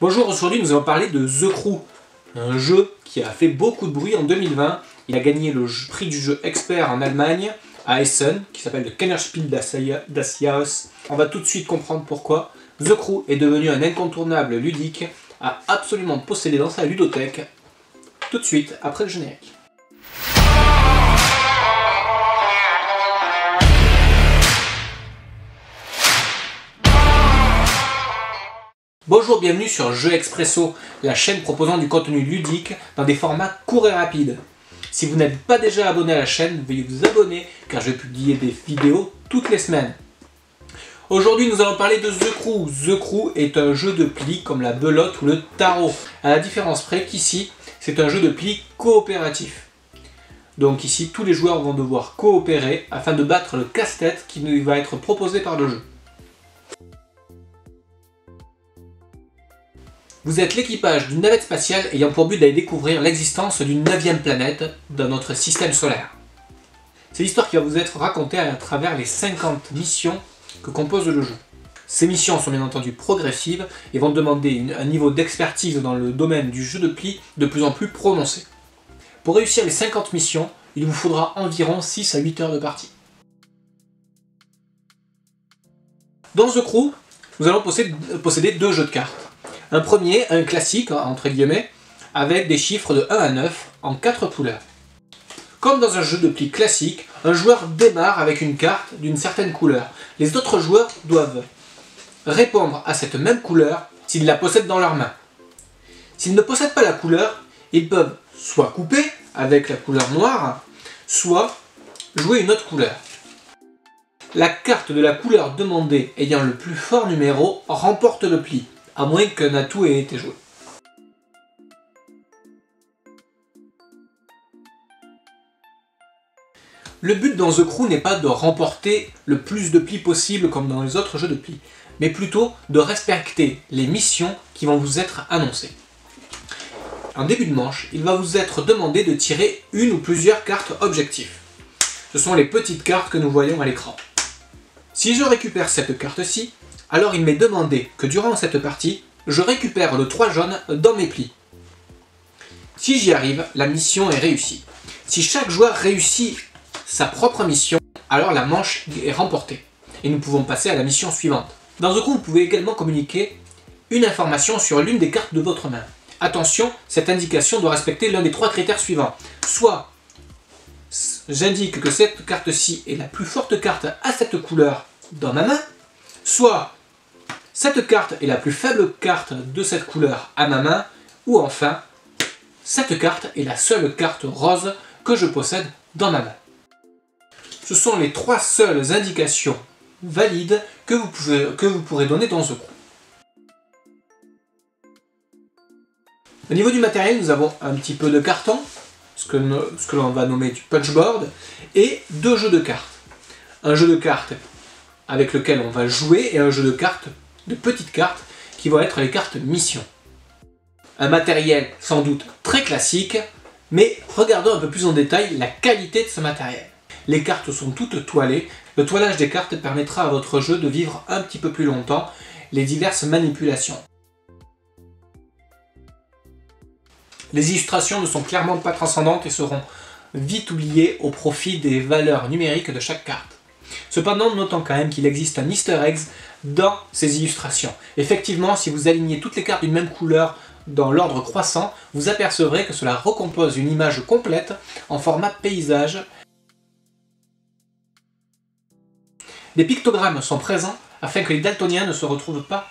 Bonjour, aujourd'hui nous allons parler de The Crew, un jeu qui a fait beaucoup de bruit en 2020. Il a gagné le prix du jeu expert en Allemagne à Essen, qui s'appelle le Kennerspiel des Jahres. On va tout de suite comprendre pourquoi The Crew est devenu un incontournable ludique à absolument posséder dans sa ludothèque, tout de suite après le générique. Bonjour, bienvenue sur Jeux Expresso, la chaîne proposant du contenu ludique dans des formats courts et rapides. Si vous n'êtes pas déjà abonné à la chaîne, veuillez vous abonner car je vais publier des vidéos toutes les semaines. Aujourd'hui, nous allons parler de The Crew. The Crew est un jeu de pli comme la belote ou le tarot, à la différence près qu'ici, c'est un jeu de pli coopératif. Donc ici, tous les joueurs vont devoir coopérer afin de battre le casse-tête qui va être proposé par le jeu. Vous êtes l'équipage d'une navette spatiale ayant pour but d'aller découvrir l'existence d'une 9e planète dans notre système solaire. C'est l'histoire qui va vous être racontée à travers les 50 missions que compose le jeu. Ces missions sont bien entendu progressives et vont demander un niveau d'expertise dans le domaine du jeu de pli de plus en plus prononcé. Pour réussir les 50 missions, il vous faudra environ 6 à 8 heures de partie. Dans The Crew, nous allons posséder deux jeux de cartes. Un premier, un classique, entre guillemets, avec des chiffres de 1 à 9 en 4 couleurs. Comme dans un jeu de pli classique, un joueur démarre avec une carte d'une certaine couleur. Les autres joueurs doivent répondre à cette même couleur s'ils la possèdent dans leurs mains. S'ils ne possèdent pas la couleur, ils peuvent soit couper avec la couleur noire, soit jouer une autre couleur. La carte de la couleur demandée ayant le plus fort numéro remporte le pli, à moins qu'un atout ait été joué. Le but dans The Crew n'est pas de remporter le plus de plis possible comme dans les autres jeux de plis, mais plutôt de respecter les missions qui vont vous être annoncées. En début de manche, il va vous être demandé de tirer une ou plusieurs cartes objectifs. Ce sont les petites cartes que nous voyons à l'écran. Si je récupère cette carte-ci, alors il m'est demandé que durant cette partie, je récupère le 3 jaune dans mes plis. Si j'y arrive, la mission est réussie. Si chaque joueur réussit sa propre mission, alors la manche est remportée. Et nous pouvons passer à la mission suivante. Dans The Crew, vous pouvez également communiquer une information sur l'une des cartes de votre main. Attention, cette indication doit respecter l'un des 3 critères suivants. Soit j'indique que cette carte-ci est la plus forte carte à cette couleur dans ma main, soit cette carte est la plus faible carte de cette couleur à ma main, ou enfin, cette carte est la seule carte rose que je possède dans ma main. Ce sont les 3 seules indications valides que vous pourrez donner dans The Crew. Au niveau du matériel, nous avons un petit peu de carton, ce que l'on va nommer du punchboard, et 2 jeux de cartes. Un jeu de cartes avec lequel on va jouer et un jeu de cartes, de petites cartes, qui vont être les cartes mission. Un matériel sans doute très classique, mais regardons un peu plus en détail la qualité de ce matériel. Les cartes sont toutes toilées. Le toilage des cartes permettra à votre jeu de vivre un petit peu plus longtemps les diverses manipulations. Les illustrations ne sont clairement pas transcendantes et seront vite oubliées au profit des valeurs numériques de chaque carte. Cependant, notons quand même qu'il existe un easter egg dans ces illustrations. Effectivement, si vous alignez toutes les cartes d'une même couleur dans l'ordre croissant, vous apercevrez que cela recompose une image complète en format paysage. Des pictogrammes sont présents afin que les daltoniens ne se retrouvent pas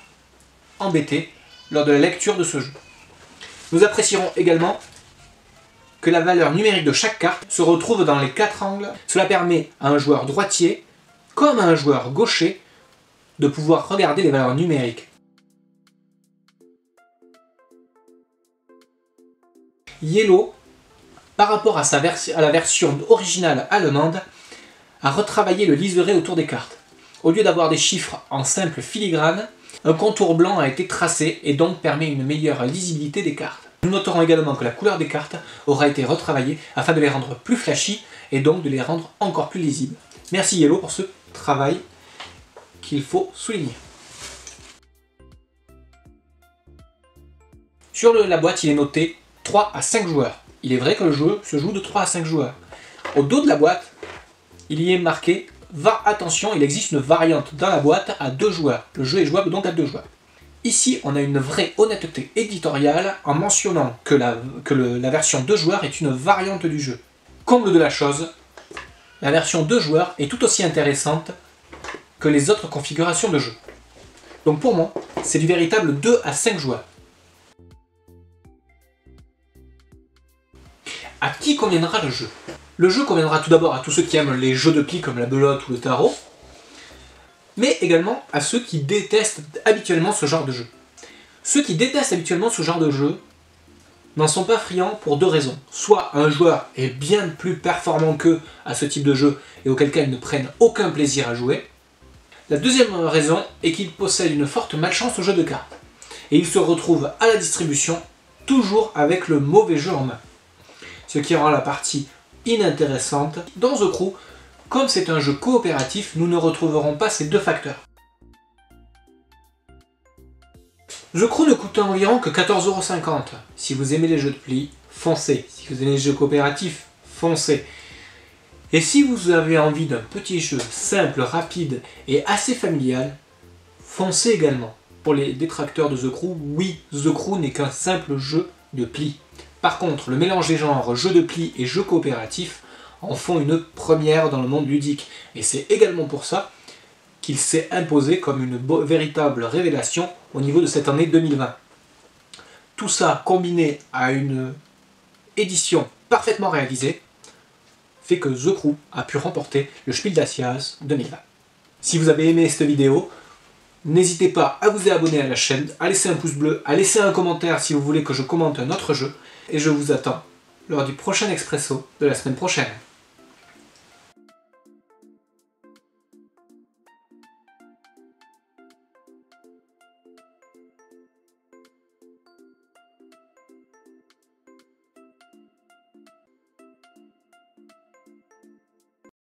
embêtés lors de la lecture de ce jeu. Nous apprécierons également que la valeur numérique de chaque carte se retrouve dans les 4 angles. Cela permet à un joueur droitier, comme à un joueur gaucher, de pouvoir regarder les valeurs numériques. Yellow, par rapport à la version originale allemande, a retravaillé le liseré autour des cartes. Au lieu d'avoir des chiffres en simple filigrane, un contour blanc a été tracé et donc permet une meilleure lisibilité des cartes. Nous noterons également que la couleur des cartes aura été retravaillée afin de les rendre plus flashy et donc de les rendre encore plus lisibles. Merci Yellow pour ce travail qu'il faut souligner. Sur la boîte, il est noté 3 à 5 joueurs. Il est vrai que le jeu se joue de 3 à 5 joueurs. Au dos de la boîte, il y est marqué attention, il existe une variante dans la boîte à 2 joueurs. Le jeu est jouable donc à 2 joueurs. Ici, on a une vraie honnêteté éditoriale en mentionnant que la version 2 joueurs est une variante du jeu. Comble de la chose, la version 2 joueurs est tout aussi intéressante que les autres configurations de jeu. Donc pour moi, c'est du véritable 2 à 5 joueurs. À qui conviendra le jeu? Le jeu conviendra tout d'abord à tous ceux qui aiment les jeux de pli comme la belote ou le tarot, mais également à ceux qui détestent habituellement ce genre de jeu. Ceux qui détestent habituellement ce genre de jeu n'en sont pas friands pour 2 raisons. Soit un joueur est bien plus performant qu'eux à ce type de jeu et auquel cas ils ne prennent aucun plaisir à jouer. La deuxième raison est qu'ils possèdent une forte malchance au jeu de cartes. Et ils se retrouvent à la distribution toujours avec le mauvais jeu en main. Ce qui rend la partie inintéressante. Dans The Crew, comme c'est un jeu coopératif, nous ne retrouverons pas ces 2 facteurs. The Crew ne coûte environ que 14,50 €. Si vous aimez les jeux de pli, foncez. Si vous aimez les jeux coopératifs, foncez. Et si vous avez envie d'un petit jeu simple, rapide et assez familial, foncez également. Pour les détracteurs de The Crew, oui, The Crew n'est qu'un simple jeu de pli. Par contre, le mélange des genres jeu de pli et jeu coopératif en font une première dans le monde ludique. Et c'est également pour ça qu'il s'est imposé comme une véritable révélation au niveau de cette année 2020. Tout ça combiné à une édition parfaitement réalisée fait que The Crew a pu remporter le Spiel des Jahres 2020. Si vous avez aimé cette vidéo, n'hésitez pas à vous abonner à la chaîne, à laisser un pouce bleu, à laisser un commentaire si vous voulez que je commente un autre jeu, et je vous attends lors du prochain Expresso de la semaine prochaine.